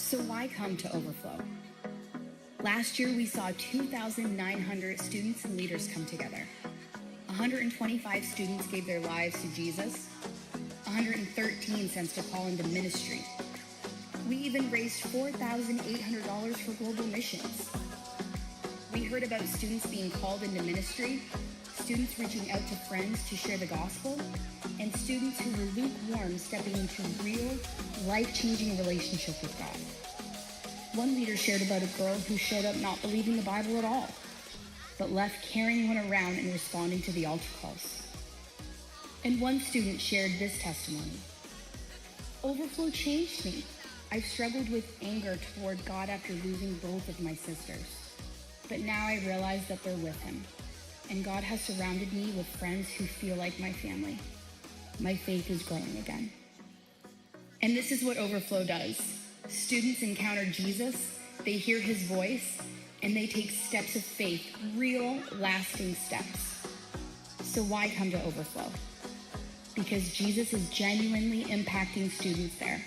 So why come to Overflow? Last year, we saw 2,900 students and leaders come together. 125 students gave their lives to Jesus. 113 sensed a call into ministry. We even raised $4,800 for global missions. We heard about students being called into ministry, students reaching out to friends to share the gospel, and students who were lukewarm stepping into real, life-changing relationship with God. One leader shared about a girl who showed up not believing the Bible at all, but left carrying one around and responding to the altar calls. And one student shared this testimony. Overflow changed me. I've struggled with anger toward God after losing both of my sisters. But now I realize that they're with him. And God has surrounded me with friends who feel like my family. My faith is growing again. And this is what Overflow does. Students encounter Jesus, they hear his voice, and they take steps of faith, real, lasting steps. So why come to Overflow? Because Jesus is genuinely impacting students there.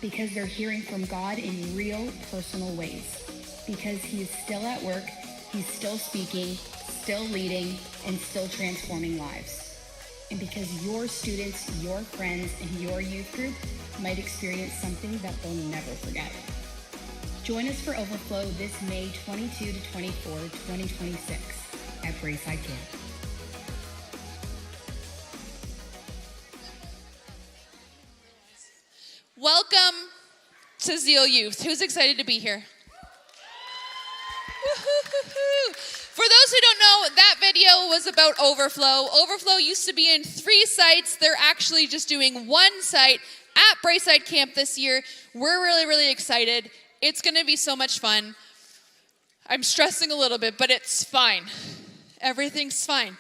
Because they're hearing from God in real, personal ways. Because he is still at work, he's still speaking, still leading, and still transforming lives. And because your students, your friends, and your youth group might experience something that they'll never forget. Join us for Overflow this May 22 to 24, 2026 at Braeside Camp. Welcome to Zeal Youth. Who's excited to be here? Woo-hoo-hoo-hoo. For those who don't know, that video was about Overflow. Overflow used to be in 3 sites. They're actually just doing 1 site at Braeside Camp this year. We're really, really excited. It's going to be so much fun. I'm stressing a little bit, but it's fine. Everything's fine.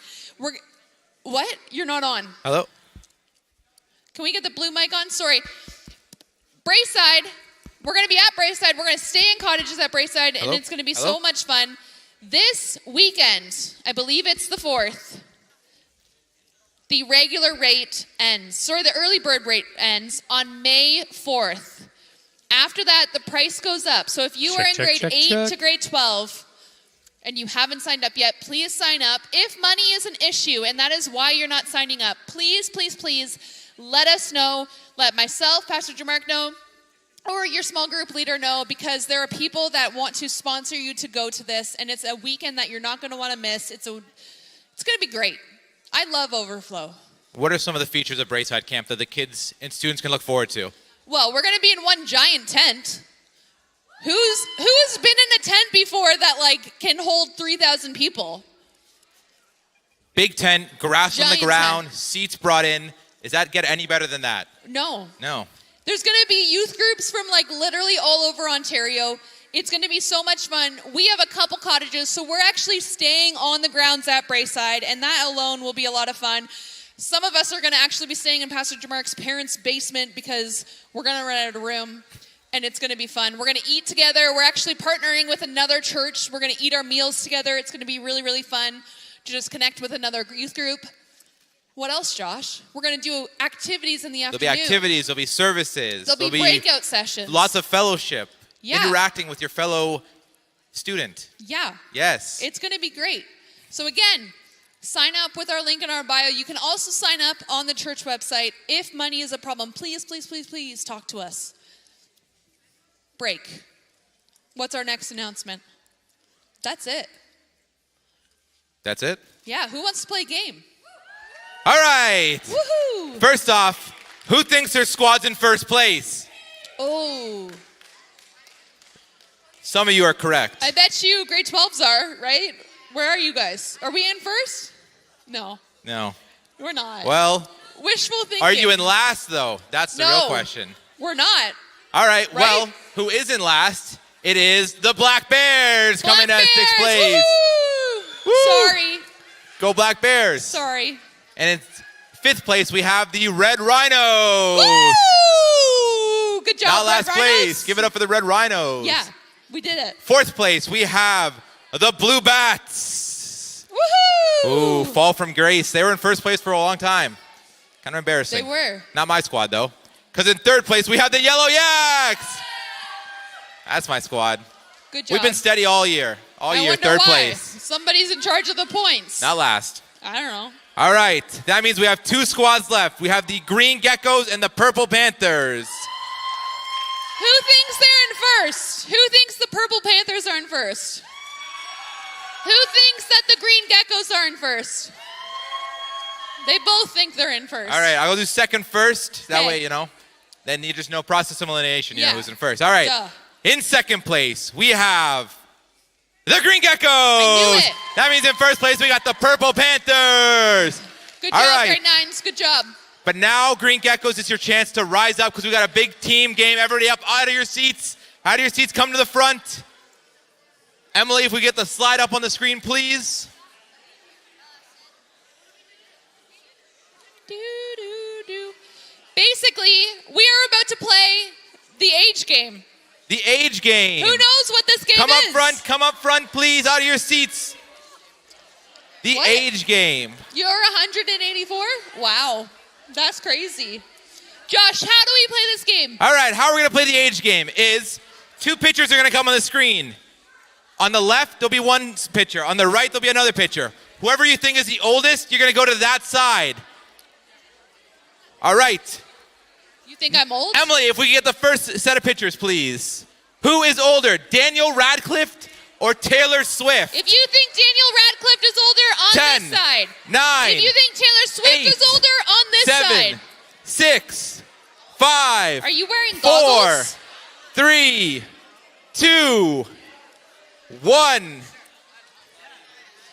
What? You're not on. Hello? Can we get the blue mic on? Sorry. Braeside, we're going to be at Braeside. We're going to stay in cottages at Braeside, and it's going to be so much fun. This weekend, I believe it's the 4th, the regular rate ends. The early bird rate ends on May 4th. After that, the price goes up. So if you are in grade 8 to grade 12 and you haven't signed up yet, please sign up. If money is an issue and that is why you're not signing up, please, please, please let us know. Let myself, Pastor Jamark know, or your small group leader know, because there are people that want to sponsor you to go to this, and it's a weekend that you're not going to want to miss. It's going to be great. I love Overflow. What are some of the features of Braeside Camp that the kids and students can look forward to? Well, we're going to be in one giant tent. Who's been in a tent before that can hold 3,000 people? Big tent, grass on the ground, tent. seats brought in. Does that get any better than that? No. There's going to be youth groups from literally all over Ontario. It's going to be so much fun. We have a couple cottages, so we're actually staying on the grounds at Braeside, and that alone will be a lot of fun. Some of us are going to actually be staying in Pastor Jamark's parents' basement because we're going to run out of room, and it's going to be fun. We're going to eat together. We're actually partnering with another church. We're going to eat our meals together. It's going to be really, really fun to just connect with another youth group. What else, Josh? We're going to do activities in the afternoon. There'll be activities. There'll be services. There'll be breakout sessions. Lots of fellowship. Yeah. Interacting with your fellow student. Yeah. Yes. It's going to be great. So again, sign up with our link in our bio. You can also sign up on the church website. If money is a problem, please, please, please, please talk to us. Break. What's our next announcement? That's it. That's it? Yeah. Who wants to play a game? All right. Woohoo! First off, who thinks their squad's in first place? Oh. Some of you are correct. I bet you grade 12s are, right? Where are you guys? Are we in first? No. We're not. Well, wishful thinking. Are you in last, though? That's the real question. We're not. All right. Well, who is in last? It is the Black Bears coming in 6th place. Woo! Sorry. Go Black Bears. Sorry. And in 5th place, we have the Red Rhinos. Woo! Good job, Not last Red place. Rhinos. Give it up for the Red Rhinos. Yeah, we did it. 4th place, we have the Blue Bats. Woohoo! Ooh, fall from grace. They were in first place for a long time. Kind of embarrassing. They were. Not my squad, though. Because in 3rd place, we have the Yellow Yaks. That's my squad. Good job. We've been steady all year. All year, third place. Somebody's in charge of the points. Not last. I don't know. All right. That means we have 2 squads left. We have the Green Geckos and the Purple Panthers. Who thinks they're in first? Who thinks the Purple Panthers are in first? Who thinks that the Green Geckos are in first? They both think they're in first. All right, I'll do second first. That Okay. way, then you just know process of elimination. You know Yeah. who's in first. All right. Duh. In second place, we have the Green Geckos. I knew it. That means in first place, we got the Purple Panthers. Good All job, right. grade 9s. Good job. But now, Green Geckos, it's your chance to rise up because we got a big team game. Everybody up out of your seats. Out of your seats, come to the front. Emily, if we get the slide up on the screen, please. Basically, we are about to play the age game. The age game. Who knows what this game Come is? come up front, please, out of your seats. The What? age game. You're 184? Wow. That's crazy. Josh, how do we play this game? All right, how are we going to play the age game is 2 pictures are going to come on the screen. On the left, there'll be 1 picture. On the right, there'll be another picture. Whoever you think is the oldest, you're going to go to that side. All right. You think I'm old? Emily, if we could get the first set of pictures, please. Who is older, Daniel Radcliffe or Taylor Swift? If you think Daniel Radcliffe is older, on 10, this side. 9, If you think Taylor Swift 8, is older, on this 7, side. 6, 5, Are you wearing 4, goggles? 3, 2, 1.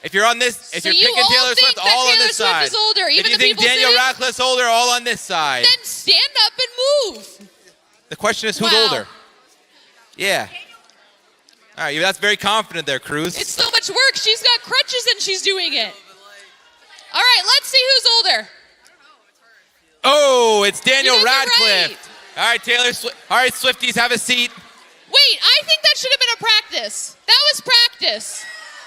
If you're on this, if So you're you picking all Taylor think Swift, that all on Taylor this Swift side. is older, even if you the think people Daniel sitting? Radcliffe's older, all on this side. Then stand up and move. The question is, who's Wow. older? Yeah. All right, that's very confident there, Cruz. It's so much work. She's got crutches and she's doing it. All right, let's see who's older. Oh, it's Daniel You guys are Radcliffe. right. All right, Taylor. All right, Swifties, have a seat. Wait, I think that should have been a practice. That was practice.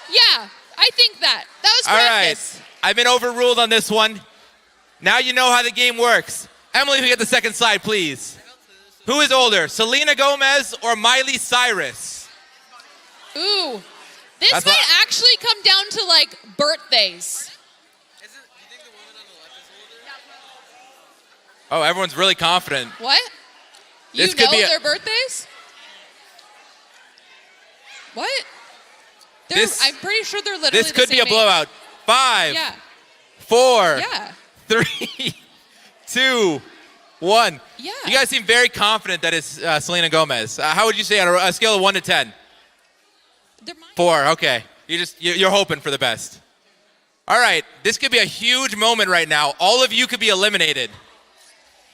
Yeah, I think that. That was All practice. right, I've been overruled on this one. Now you know how the game works. Emily, if we get the second slide, please. Who is older, Selena Gomez or Miley Cyrus? Ooh, this That's might what- actually come down to like birthdays. Oh, everyone's really confident. What? You This could know be a- their birthdays? What? I'm pretty sure they're literally This could the be a same age. blowout. 5, Yeah, 4, yeah, 3, 2, 1. yeah. You guys seem very confident that it's Selena Gomez. How would you say on a scale of 1 to 10? They're mine. 4. Okay. You're hoping for the best. All right. This could be a huge moment right now. All of you could be eliminated.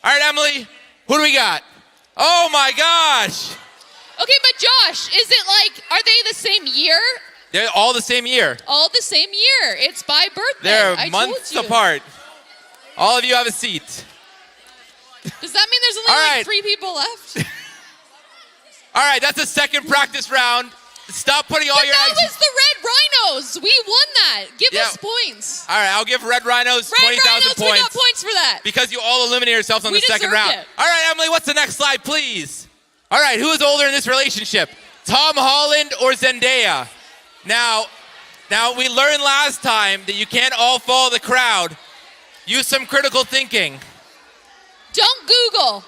All right, Emily. Who do we got? Oh my gosh. Okay, but Josh, is it like, are they the same year? They're all the same year. All the same year. It's by birthday. They're I months told you. apart. All of you have a seat. Does that mean there's only All like right. 3 people left? All right, that's the second practice round. Stop putting all But your that eggs. was the Red Rhinos. We won that. Give Yeah. us points. All right, I'll give Red Rhinos Red 20,000 Rhinos, we got points points for that. because you all eliminated yourselves on We the second deserved round. it. All right, Emily, what's the next slide, please? All right, who is older in this relationship? Tom Holland or Zendaya? Now we learned last time that you can't all follow the crowd. Use some critical thinking. Don't Google.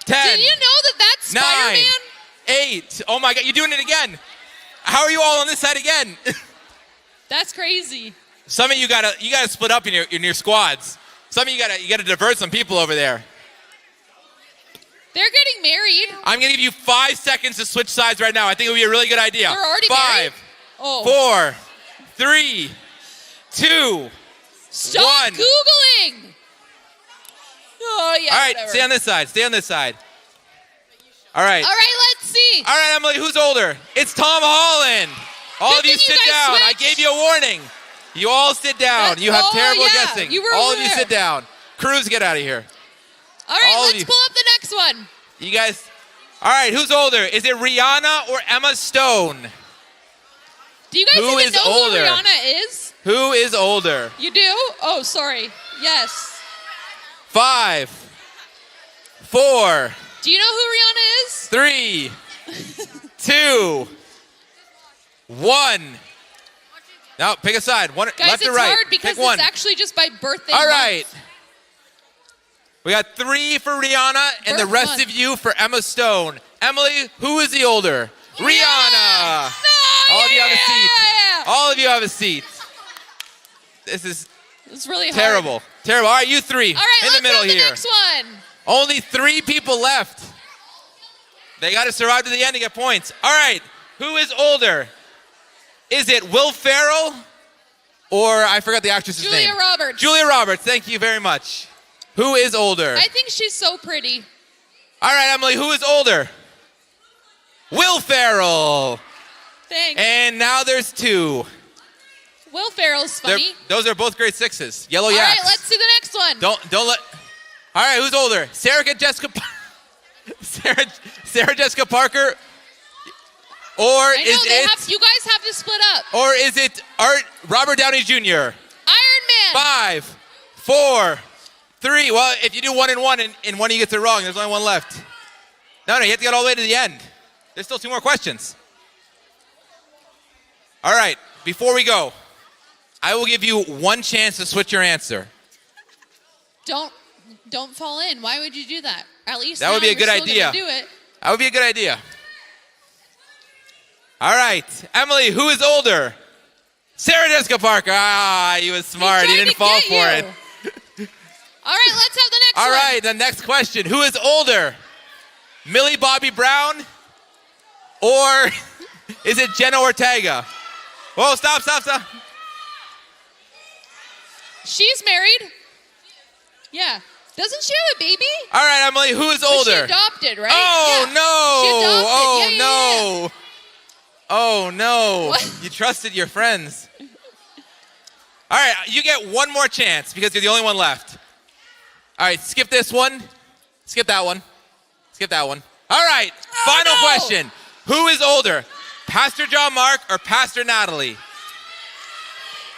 10, Did you know that that's 9, Spider-Man? 8. Oh my God, you're doing it again. How are you all on this side again? That's crazy. Some of you gotta split up in your squads. Some of you gotta divert some people over there. They're getting married. I'm gonna give you 5 seconds to switch sides right now. I think it would be a really good idea. They're already 5, married? Oh. 4, 3, 2, Stop 1. Googling. Oh, yeah, All right, whatever. stay on this side. Stay on this side. All right. All right, let's see. All right, Emily, who's older? It's Tom Holland. All Good of you thing you sit guys down. I switched. gave you a warning. You all sit down. You have terrible yeah. guessing. You were all over of you there. sit down. Cruz, get out of here. All right, all of let's you. pull up the next one. You guys. All right, who's older? Is it Rihanna or Emma Stone? Do you guys Who even is know older? who Rihanna is? Who is older? You do? Oh, sorry. Yes. 5, 4, Do you know who Rihanna is? 3, 2, 1. Now, pick a side. One, Guys, left it's or right. hard because Pick one. it's actually just by birthday All month. right. We got 3 for Rihanna and the Birth rest month. of you for Emma Stone. Emily, who is the older? Rihanna. No, All of you have a seat. yeah. All of you have a seat. This is It's really hard. terrible. Terrible. All right, you 3 All right, in let's the middle have the here. next one. Only 3 people left. They got to survive to the end to get points. All right, who is older? Is it Will Ferrell or I forgot the actress's name? Julia Roberts. Julia Roberts, thank you very much. Who is older? I think she's so pretty. All right, Emily, who is older? Will Ferrell. Thanks. And now there's 2. Will Ferrell's funny. Those are both grade 6s. Yellow All Yaks. right, let's see the next one. Don't let. All right, who's older? Sarah Jessica Parker, or I know, is it? you guys have to split up. Or is it Robert Downey Jr.? Iron Man. 5, 4, 3. Well, if you do 1 and 1 and one of you gets it wrong, there's only 1 left. No, you have to get all the way to the end. There's still 2 more questions. All right, before we go, I will give you 1 chance to switch your answer. Don't fall in. Why would you do that? At least That would be a good idea. Do it. That would be a good idea. All right, Emily, who is older? Sarah Jessica Parker. Ah, he was smart. He didn't fall for it. All right, let's have the next one. All right, the next question. Who is older? Millie Bobby Brown or is it Jenna Ortega? Whoa, stop. She's married. Yeah. Doesn't she have a baby? All right, Emily, who is older? But she adopted, right? Oh, Yeah. no. She adopted. Oh, Yeah. no. Oh, no. What? You trusted your friends. All right, you get 1 more chance because you're the only one left. All right, skip this one. Skip that one. Skip that one. All right, final no. question. Who is older, Pastor John Mark or Pastor Natalie?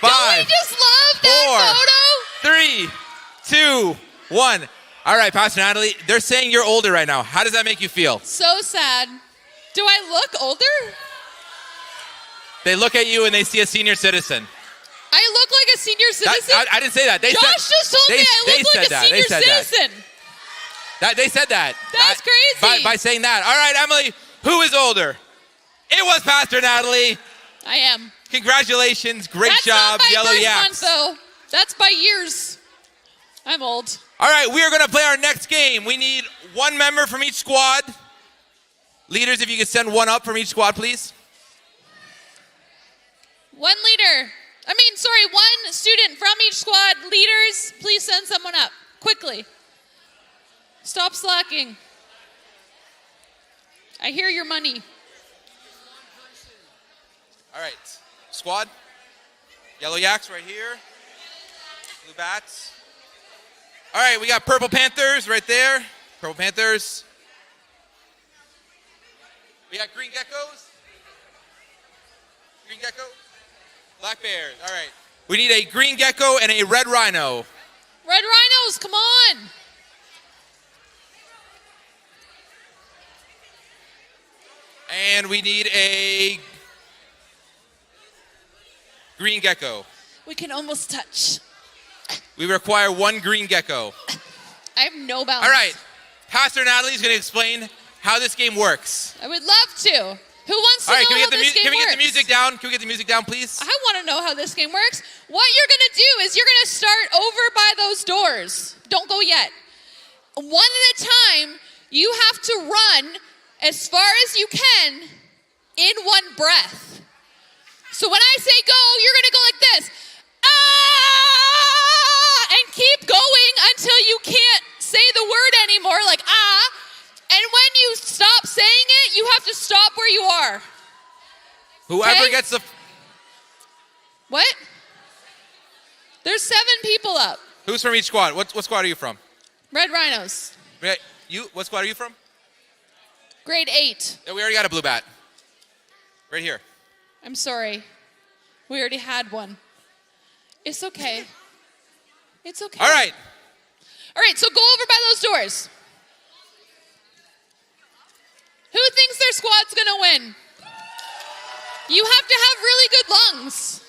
5, Don't we just love that 4, 3, 2, 1. All right, Pastor Natalie, they're saying you're older right now. How does that make you feel? photo? So sad. Do I look older? They look at you and they see a senior citizen. I look like a senior citizen? I didn't say that. Josh just told me I look like a senior citizen. They said that. That's crazy. By saying that. All right, Emily, who is older? It was Pastor Natalie. I am. Congratulations. Great That's job, not by Yellow birth Yaks. month, though. That's by years. I'm old. All right, we are going to play our next game. We need 1 member from each squad. Leaders, if you could send 1 up from each squad, please. 1 student from each squad. Leaders, please send someone up. Quickly. Stop slacking. I hear your money. All right, squad. Yellow Yaks right here. Blue Bats. All right, we got Purple Panthers right there. Purple Panthers. We got Green Geckos. Green Gecko. Black Bears. All right. We need a Green Gecko and a Red Rhino. Red Rhinos, come on. And we need a Green Gecko. We can almost touch. We require 1 Green Gecko. I have no balance. All right. Pastor Natalie's going to explain how this game works. I would love to. Who wants to All right, know how this game can we works? get the music down? Can we get the music down, please? I want to know how this game works. What you're going to do is you're going to start over by those doors. Don't go yet. 1 at a time, you have to run as far as you can in 1 breath. So when I say go, you're going to go like this. Ah! And keep going until you can't say the word anymore, like ah. And when you stop saying it, you have to stop where you are. Whoever Okay? gets the... What? There's 7 people up. Who's from each squad? What squad are you from? Red Rhinos. Right, you? What squad are you from? Grade 8. Yeah, we already got a blue bat. Right here. I'm sorry. We already had one. It's okay. It's okay. All right. All right, so go over by those doors. squad's going to win. You have to have really good lungs.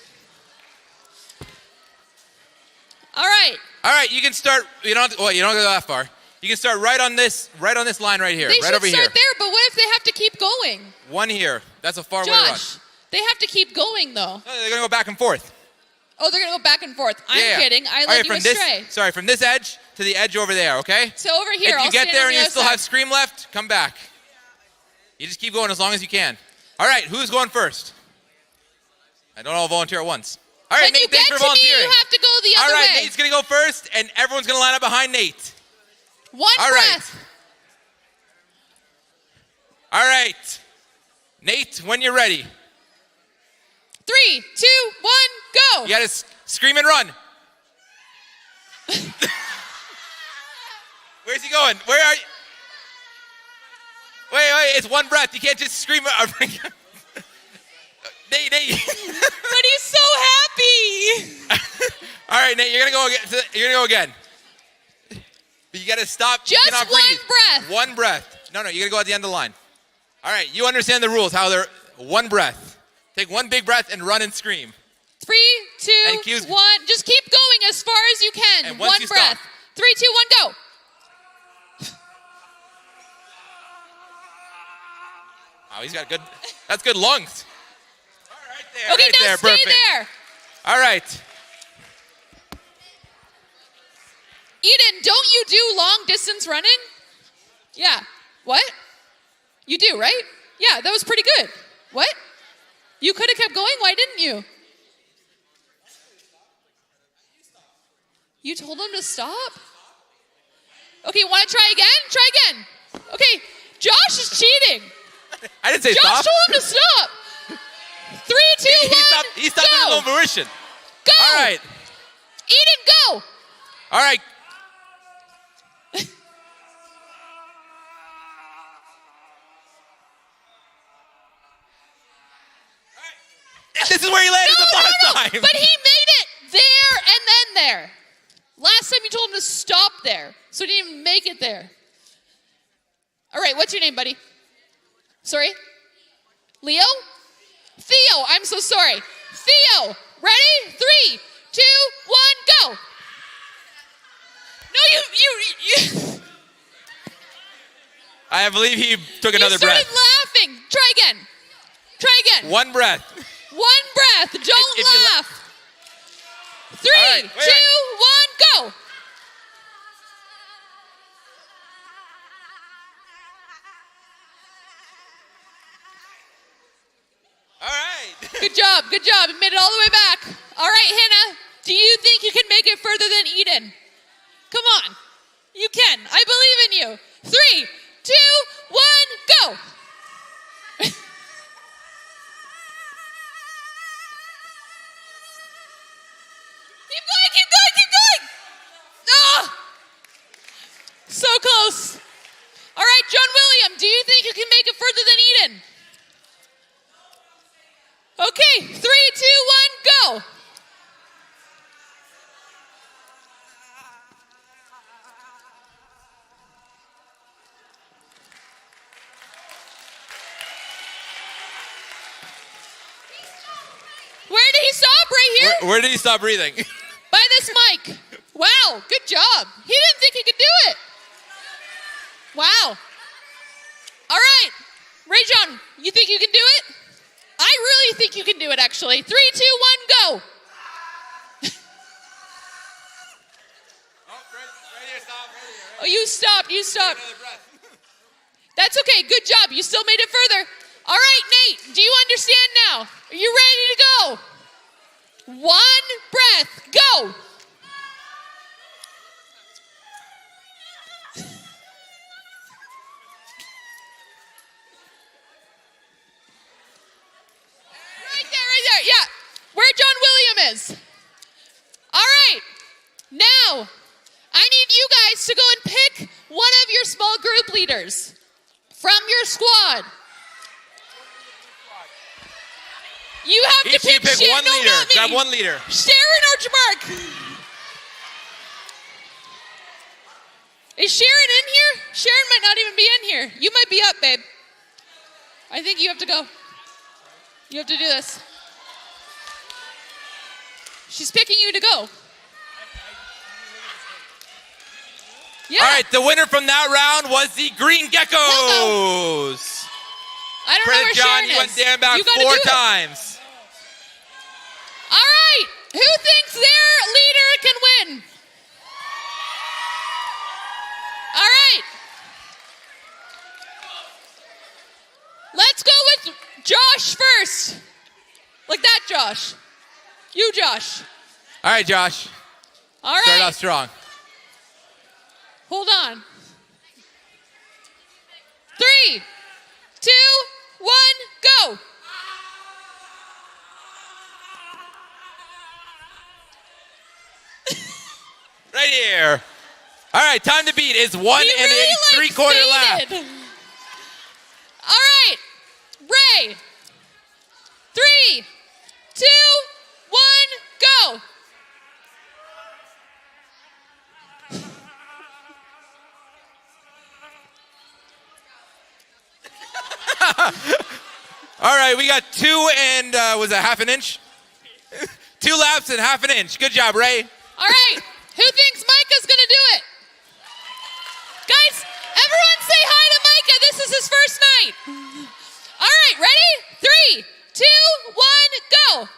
All right. All right, you can start. You don't go that far. You can start right on this line right here, They right over should here. start there, but what if they have to keep going? One here. That's a far way to run. Josh, they have to keep going, though. No, they're gonna go back and forth. Oh, they're going to go back and forth. I'm kidding. I led you astray. From this edge to the edge over there, okay? So over here, If you get there and you still side. have Scream left, come back. You just keep going as long as you can. All right, who's going first? I don't all volunteer at once. All right, when Nate, you thanks get for volunteering. Me, you have to go the other all right, way. Nate's gonna go first, and everyone's gonna line up behind Nate. One breath. All right. Nate, when you're ready. 3, 2, 1, go. You gotta scream and run. Where's he going? Where are you? Wait, it's one breath. You can't just scream. Nate. But he's so happy. All right, Nate, you're gonna go again. But you gotta stop. Just you cannot one breathe. breath. One breath. No, you gotta go at the end of the line. All right, you understand the rules, how they're one breath. Take one big breath and run and scream. 3, 2, 1. Just keep going as far as you can. And once one you breath. stop. 3, 2, 1, go. Oh, he's got that's good lungs. All right there. Okay, right now there, stay perfect. there. All right. Eden, don't you do long distance running? Yeah. What? You do, right? Yeah, that was pretty good. What? You could have kept going. Why didn't you? You told him to stop? Okay, want to try again? Try again. Okay, Josh is cheating. I didn't say Josh stop. told him to stop. 3, 2, 1, He stopped go. in his own fruition. Go. All right. Eden, go. All right. This is where he landed the last time. But he made it there and then there. Last time you told him to stop there, so he didn't even make it there. All right, what's your name, buddy? Sorry? Leo? Theo, I'm so sorry. Theo, ready? 3, 2, 1, go. No, you I believe he took another you started breath. laughing. Try again. Try again. One breath. One breath. Don't If you laugh. 3, All right, 2, 1, wait. go. All right. Good job. Good job. You made it all the way back. All right, Hannah, do you think you can make it further than Eden? Come on. You can. I believe in you. 3, 2, 1, go. Keep going. Ah! So close. All right, John William, do you think you can make it further than Eden? Okay, 3, 2, 1, go. Where did he stop? Right here? Where did he stop breathing? By this mic. Wow, good job. He didn't think he could do it. Wow. All right. Ray John, you think you can do it? I really think you can do it, actually. 3, 2, 1, go. Oh, you stopped. That's okay. Good job. You still made it further. All right, Nate, do you understand now? Are you ready to go? One breath. Go. Right there. Yeah. Where John William is. All right. Now, I need you guys to go and pick one of your small group leaders from your squad. You have to pick Sharon. One leader. Not me. Grab one leader. Sharon or Jamark? Is Sharon in here? Sharon might not even be in here. You might be up, babe. I think you have to go. You have to do this. She's picking you to go. Yeah. All right, the winner from that round was the Green Geckos. I don't know where John, Sharon you is. went down back You gotta 4 do it. times. All right. Who thinks their leader can win? All right. Let's go with Josh first. Like that, Josh. You, Josh. All right, Josh. All right. Start off strong. Hold on. 3, 2, 1, go. Right here. All right, time to beat is 1 and a 3/4 lap. All right, Ray. 3, 2, 1, go. All right, we got 2 and, was that half an inch? 2 laps and half an inch. Good job, Ray. All right, who thinks Micah's gonna do it? Guys, everyone say hi to Micah. This is his first night. All right, ready? 3, 2, 1, go.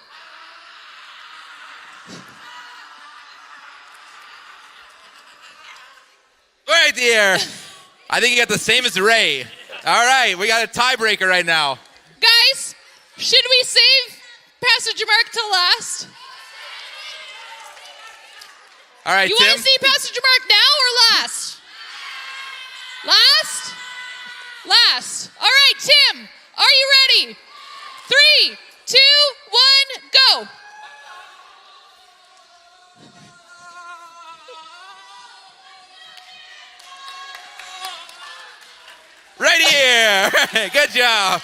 Right there. I think you got the same as Ray. All right, we got a tiebreaker right now. Guys, should we save Pastor Mark till last? All right, You Tim. want to see Pastor Mark now or last? Last? Last. All right, Tim, are you ready? 3, 2, 1, go. Right here. Good job.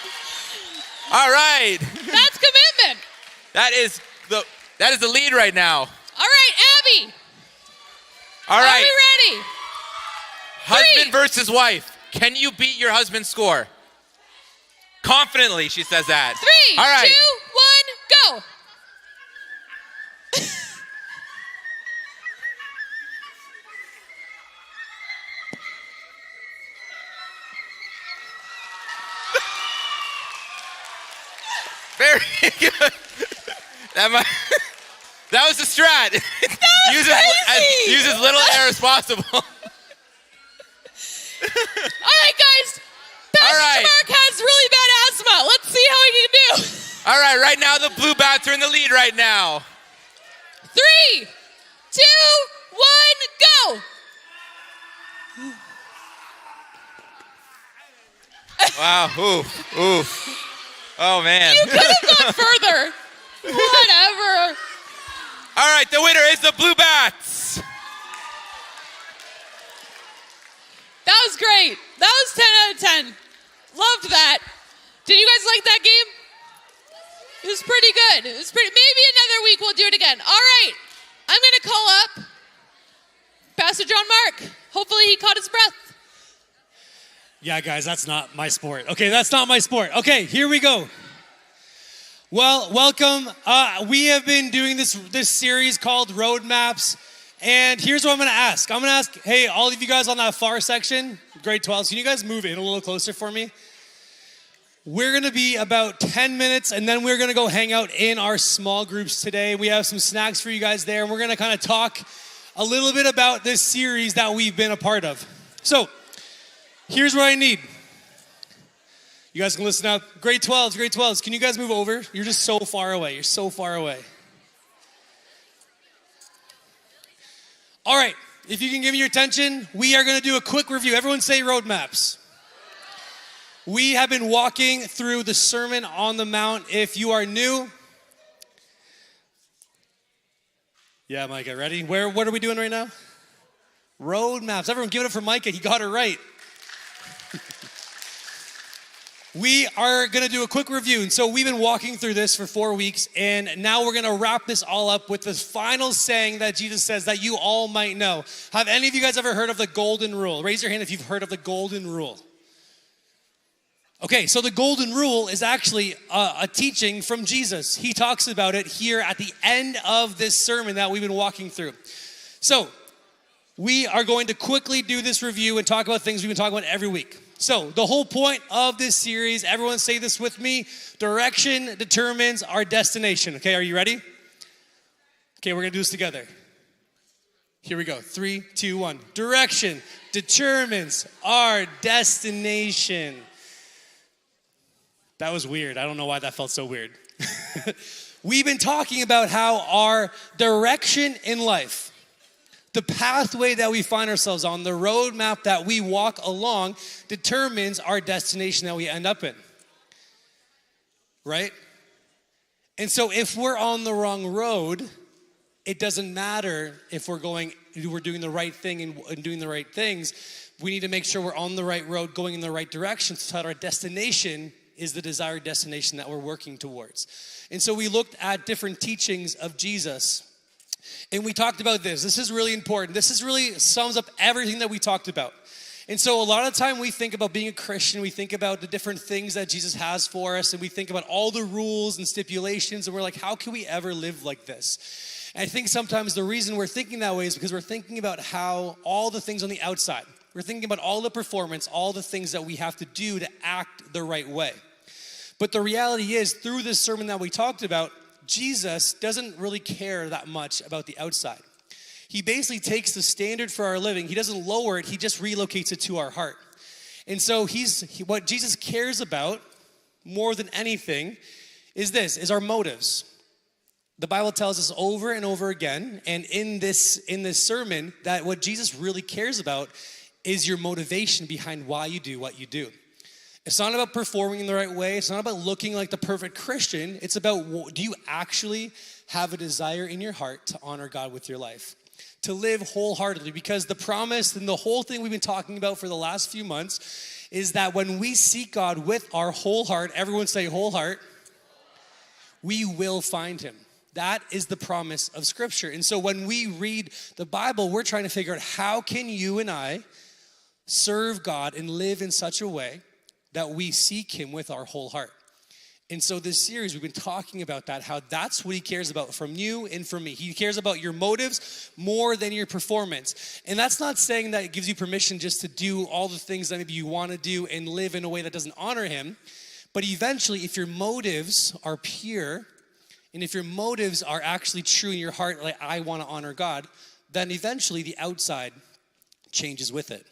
All right. That's commitment. That is the lead right now. All right, Abby, All are right. we ready? Husband versus wife. Can you beat your husband's score? Confidently, she says that. 3, All right. 2, 1, go. Very good. That was the strat. Use as little air as possible. All right, guys. Pastor Mark has really bad asthma. Let's see how he can do. All right, right now the Blue Bats are in the lead right now. 3, 2, 1, go. Wow, ooh. Oh, man. You could have gone further. Whatever. All right, the winner is the Blue Bats. That was great. That was 10 out of 10. Loved that. Did you guys like that game? It was pretty good. Maybe another week we'll do it again. All right. I'm going to call up Pastor John Mark. Hopefully he caught his breath. Yeah, guys, that's not my sport. Okay, that's not my sport. Okay, here we go. Well, welcome. We have been doing this series called Roadmaps, and here's what I'm going to ask. I'm going to ask, hey, all of you guys on that far section, grade 12, can you guys move in a little closer for me? We're going to be about 10 minutes, and then we're going to go hang out in our small groups today. We have some snacks for you guys there, and we're going to kind of talk a little bit about this series that we've been a part of. So, here's what I need. You guys can listen up. Grade 12s, can you guys move over? You're just so far away. You're so far away. All right, if you can give me your attention, we are going to do a quick review. Everyone say roadmaps. We have been walking through the Sermon on the Mount. If you are new, yeah, Micah, ready? What are we doing right now? Roadmaps. Everyone give it up for Micah. He got it right. We are going to do a quick review. And so we've been walking through this for 4 weeks. And now we're going to wrap this all up with this final saying that Jesus says that you all might know. Have any of you guys ever heard of the golden rule? Raise your hand if you've heard of the golden rule. Okay, so the golden rule is actually a teaching from Jesus. He talks about it here at the end of this sermon that we've been walking through. So we are going to quickly do this review and talk about things we've been talking about every week. So the whole point of this series, everyone say this with me, direction determines our destination. Okay, are you ready? Okay, we're gonna do this together. Here we go, 3, 2, 1. Direction determines our destination. That was weird. I don't know why that felt so weird. We've been talking about how our direction in life, the pathway that we find ourselves on, the roadmap that we walk along, determines our destination that we end up in. Right? And so if we're on the wrong road, it doesn't matter if we're doing the right thing and doing the right things. We need to make sure we're on the right road, going in the right direction, so that our destination is the desired destination that we're working towards. And so we looked at different teachings of Jesus, and we talked about this. This is really important. This is really sums up everything that we talked about. And so a lot of the time we think about being a Christian, we think about the different things that Jesus has for us, and we think about all the rules and stipulations, and we're like, how can we ever live like this? And I think sometimes the reason we're thinking that way is because we're thinking about how all the things on the outside, we're thinking about all the performance, all the things that we have to do to act the right way. But the reality is, through this sermon that we talked about, Jesus doesn't really care that much about the outside. He basically takes the standard for our living, he doesn't lower it, he just relocates it to our heart. And so what Jesus cares about more than anything is our motives. The Bible tells us over and over again, and in this sermon, that what Jesus really cares about is your motivation behind why you do what you do. It's not about performing in the right way. It's not about looking like the perfect Christian. It's about, do you actually have a desire in your heart to honor God with your life? To live wholeheartedly, because the promise and the whole thing we've been talking about for the last few months is that when we seek God with our whole heart, everyone say whole heart, we will find him. That is the promise of Scripture. And so when we read the Bible, we're trying to figure out how can you and I serve God and live in such a way that we seek him with our whole heart. And so this series, we've been talking about that, how that's what he cares about from you and from me. He cares about your motives more than your performance. And that's not saying that it gives you permission just to do all the things that maybe you want to do and live in a way that doesn't honor him. But eventually, if your motives are pure, and if your motives are actually true in your heart, like I want to honor God, then eventually the outside changes with it.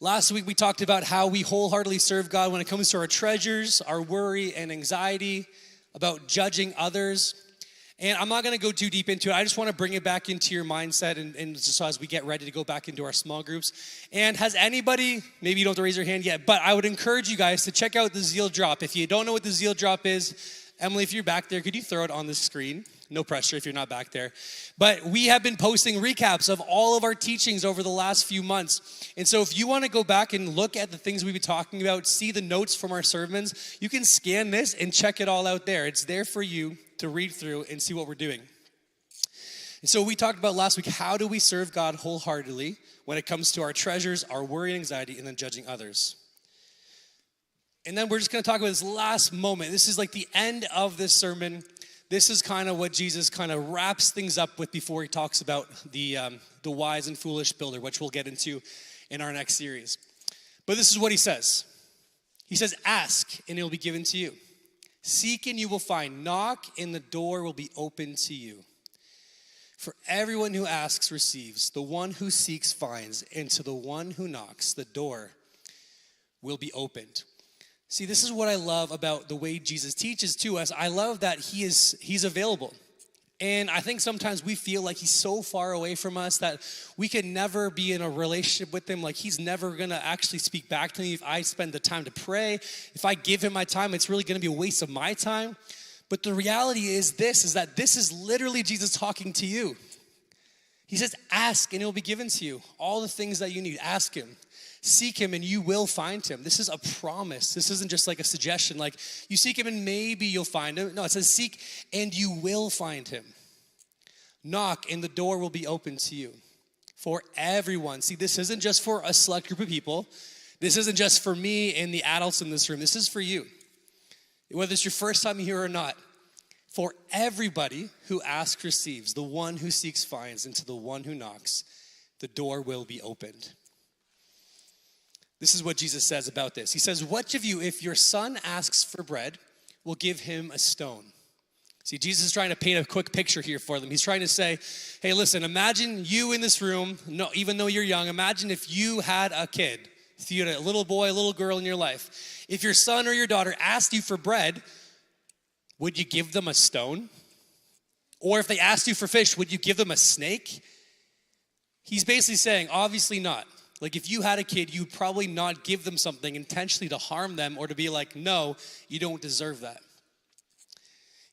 Last week, we talked about how we wholeheartedly serve God when it comes to our treasures, our worry and anxiety, about judging others. And I'm not going to go too deep into it. I just want to bring it back into your mindset and just as we get ready to go back into our small groups. And has anybody, maybe you don't have to raise your hand yet, but I would encourage you guys to check out the Zeal drop. If you don't know what the Zeal drop is, Emily, if you're back there, could you throw it on the screen? No pressure if you're not back there. But we have been posting recaps of all of our teachings over the last few months. And so if you want to go back and look at the things we've been talking about, see the notes from our sermons, you can scan this and check it all out there. It's there for you to read through and see what we're doing. And so we talked about last week, how do we serve God wholeheartedly when it comes to our treasures, our worry and anxiety, and then judging others. And then we're just going to talk about this last moment. This is like the end of this sermon. This is kind of what Jesus kind of wraps things up with before he talks about the wise and foolish builder, which we'll get into in our next series. But this is what he says. He says, ask and it will be given to you. Seek and you will find. Knock and the door will be open to you. For everyone who asks receives. The one who seeks finds. And to the one who knocks, the door will be opened. See, this is what I love about the way Jesus teaches to us. I love that he's available. And I think sometimes we feel like he's so far away from us that we could never be in a relationship with him. Like he's never going to actually speak back to me if I spend the time to pray. If I give him my time, it's really going to be a waste of my time. But the reality is that this is literally Jesus talking to you. He says, ask and it will be given to you. All the things that you need, ask him. Seek him and you will find him. This is a promise. This isn't just like a suggestion, like you seek him and maybe you'll find him. No, it says seek and you will find him. Knock and the door will be open to you. For everyone. See, this isn't just for a select group of people. This isn't just for me and the adults in this room. This is for you. Whether it's your first time here or not, for everybody who asks receives, the one who seeks finds, and to the one who knocks, the door will be opened. This is what Jesus says about this. He says, which of you, if your son asks for bread, will give him a stone? See, Jesus is trying to paint a quick picture here for them. He's trying to say, hey, listen, imagine you in this room, no, even though you're young, imagine if you had a kid, if you had a little boy, a little girl in your life. If your son or your daughter asked you for bread, would you give them a stone? Or if they asked you for fish, would you give them a snake? He's basically saying, obviously not. Like if you had a kid, you'd probably not give them something intentionally to harm them or to be like, no, you don't deserve that.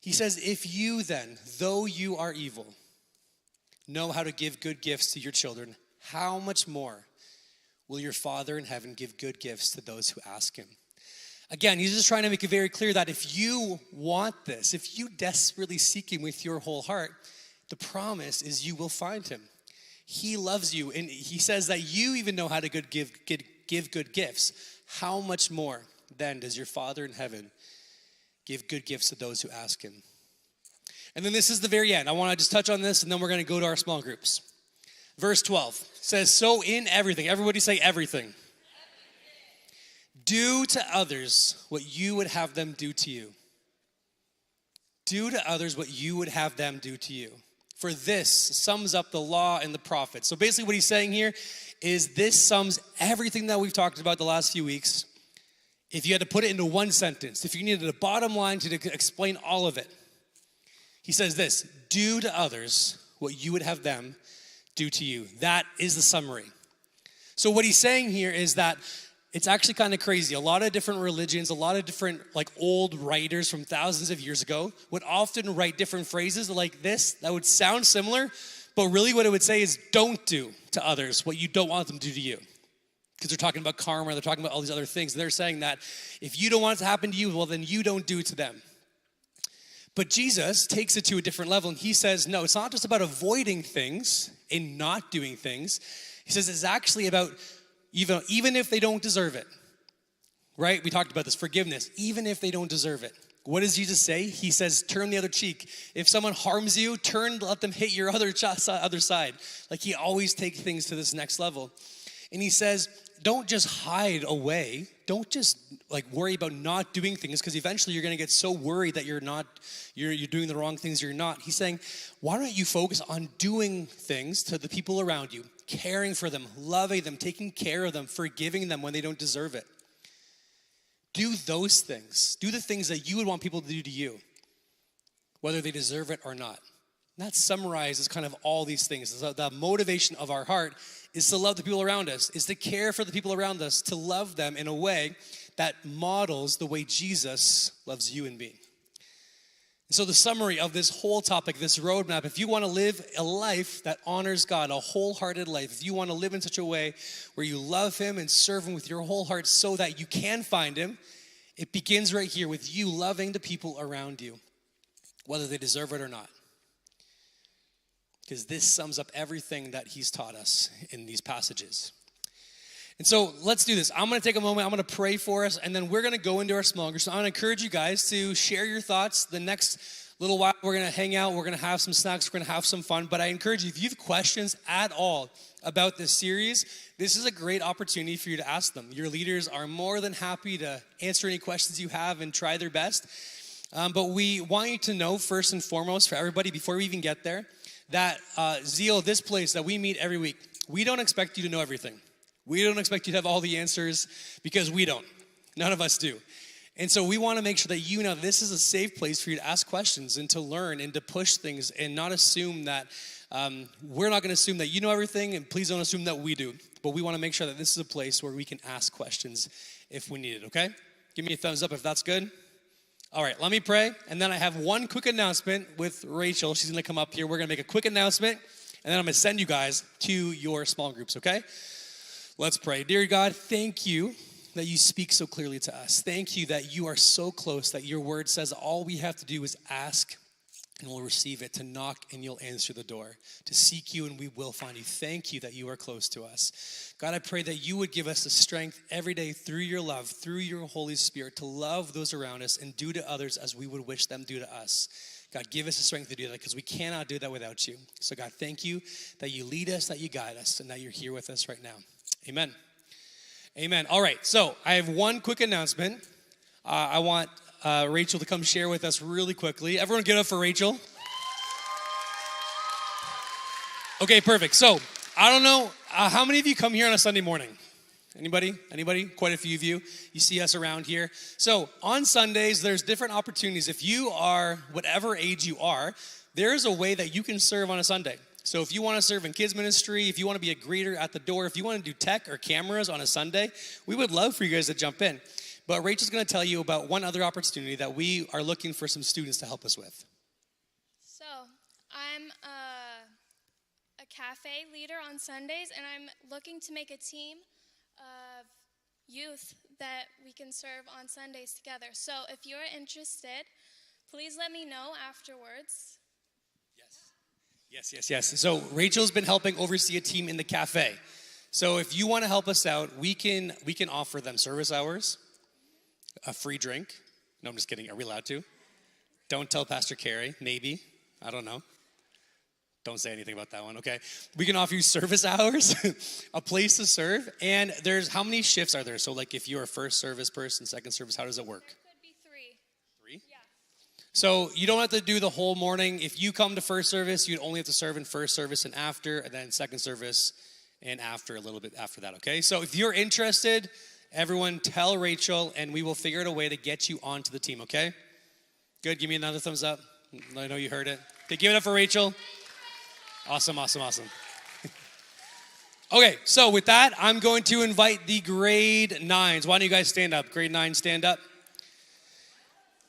He says, if you then, though you are evil, know how to give good gifts to your children, how much more will your Father in heaven give good gifts to those who ask him? Again, he's just trying to make it very clear that if you want this, if you desperately seek him with your whole heart, the promise is you will find him. He loves you, and he says that you even know how to give good gifts. How much more then does your Father in heaven give good gifts to those who ask him? And then this is the very end. I want to just touch on this, and then we're going to go to our small groups. Verse 12 says, so in everything, everybody say everything. Do to others what you would have them do to you. Do to others what you would have them do to you. For this sums up the law and the prophets. So basically what he's saying here is this sums everything that we've talked about the last few weeks. If you had to put it into one sentence, if you needed a bottom line to explain all of it, he says this, do to others what you would have them do to you. That is the summary. So what he's saying here is that it's actually kind of crazy. A lot of different religions, a lot of different like old writers from thousands of years ago would often write different phrases like this that would sound similar, but really what it would say is don't do to others what you don't want them to do to you. Because they're talking about karma, they're talking about all these other things. They're saying that if you don't want it to happen to you, well then you don't do it to them. But Jesus takes it to a different level and he says, no, it's not just about avoiding things and not doing things. He says it's actually about even if they don't deserve it, right? We talked about this, forgiveness, even if they don't deserve it. What does Jesus say? He says, turn the other cheek. If someone harms you, let them hit your other side. Like he always takes things to this next level. And he says, don't just hide away. Don't just like worry about not doing things because eventually you're going to get so worried that you're doing the wrong things. You're not. He's saying, why don't you focus on doing things to the people around you, caring for them, loving them, taking care of them, forgiving them when they don't deserve it. Do those things. Do the things that you would want people to do to you, whether they deserve it or not. And that summarizes kind of all these things. So the motivation of our heart is to love the people around us, is to care for the people around us, to love them in a way that models the way Jesus loves you and me. So the summary of this whole topic, this roadmap, if you want to live a life that honors God, a wholehearted life, if you want to live in such a way where you love him and serve him with your whole heart so that you can find him, it begins right here with you loving the people around you, whether they deserve it or not. Because this sums up everything that he's taught us in these passages. And so let's do this. I'm going to take a moment. I'm going to pray for us, and then we're going to go into our small group. So I'm going to encourage you guys to share your thoughts. The next little while, we're going to hang out. We're going to have some snacks. We're going to have some fun. But I encourage you, if you have questions at all about this series, this is a great opportunity for you to ask them. Your leaders are more than happy to answer any questions you have and try their best. But we want you to know, first and foremost, for everybody, before we even get there, that Zeal, this place that we meet every week, we don't expect you to know everything. We don't expect you to have all the answers because we don't. None of us do. And so we want to make sure that you know this is a safe place for you to ask questions and to learn and to push things and not assume that, we're not going to assume that you know everything, and please don't assume that we do. But we want to make sure that this is a place where we can ask questions if we need it, okay? Give me a thumbs up if that's good. All right, let me pray. And then I have one quick announcement with Rachel. She's going to come up here. We're going to make a quick announcement, and then I'm going to send you guys to your small groups, okay? Let's pray. Dear God, thank you that you speak so clearly to us. Thank you that you are so close that your word says all we have to do is ask and we'll receive it, to knock and you'll answer the door, to seek you and we will find you. Thank you that you are close to us. God, I pray that you would give us the strength every day through your love, through your Holy Spirit, to love those around us and do to others as we would wish them do to us. God, give us the strength to do that because we cannot do that without you. So God, thank you that you lead us, that you guide us, and that you're here with us right now. Amen. Amen. All right, so I have one quick announcement. I want Rachel to come share with us really quickly. Everyone get up for Rachel. Okay, perfect. So I don't know, how many of you come here on a Sunday morning? Anybody? Quite a few of you. You see us around here. So on Sundays, there's different opportunities. If you are whatever age you are, there's a way that you can serve on a Sunday. So if you want to serve in kids ministry, if you want to be a greeter at the door, if you want to do tech or cameras on a Sunday, we would love for you guys to jump in. But Rachel's going to tell you about one other opportunity that we are looking for some students to help us with. So I'm a cafe leader on Sundays, and I'm looking to make a team of youth that we can serve on Sundays together. So if you're interested, please let me know afterwards. Yes. So Rachel's been helping oversee a team in the cafe. So if you want to help us out, we can offer them service hours, a free drink. No, I'm just kidding. Are we allowed to? Don't tell Pastor Carey. Maybe. I don't know. Don't say anything about that one, okay? We can offer you service hours, a place to serve, and there's, how many shifts are there? So like if you're a first service person, second service, how does it work? There could be 3. 3? Yeah. So you don't have to do the whole morning. If you come to first service, you'd only have to serve in first service and then second service and after, a little bit after that, okay? So if you're interested, everyone tell Rachel, and we will figure out a way to get you onto the team, okay? Good, give me another thumbs up. I know you heard it. Okay, give it up for Rachel. Awesome. Okay, so with that, I'm going to invite the grade 9s. Why don't you guys stand up? Grade 9, stand up.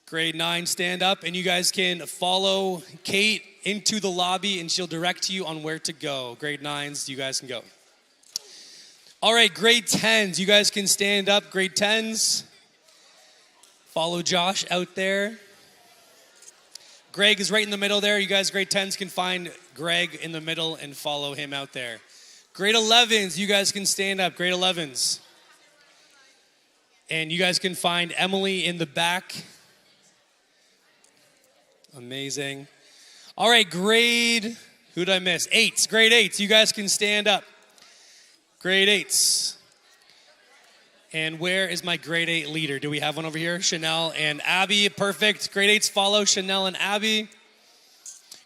Grade 9, stand up. And you guys can follow Kate into the lobby, and she'll direct you on where to go. Grade 9s, you guys can go. All right, grade 10s, you guys can stand up. Grade 10s. Follow Josh out there. Greg is right in the middle there. You guys, grade 10s, can find Greg in the middle and follow him out there. Grade 11s, you guys can stand up. Grade 11s. And you guys can find Emily in the back. Amazing. All right, grade, who did I miss? 8s, grade 8s. You guys can stand up. Grade 8s. And where is my grade 8 leader? Do we have one over here? Chanel and Abby, perfect. Grade 8s follow Chanel and Abby.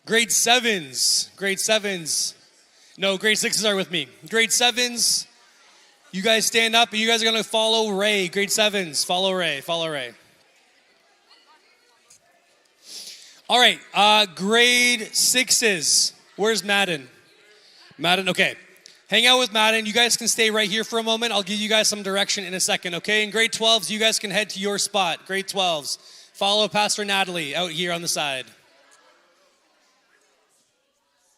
Grade 7s, no, grade 6s are with me. Grade 7s, you guys stand up, and you guys are going to follow Ray. Grade 7s, follow Ray. All right, grade 6s, where's Madden? Okay. Hang out with Madden. You guys can stay right here for a moment. I'll give you guys some direction in a second, okay? And grade 12s, you guys can head to your spot. Grade 12s. Follow Pastor Natalie out here on the side.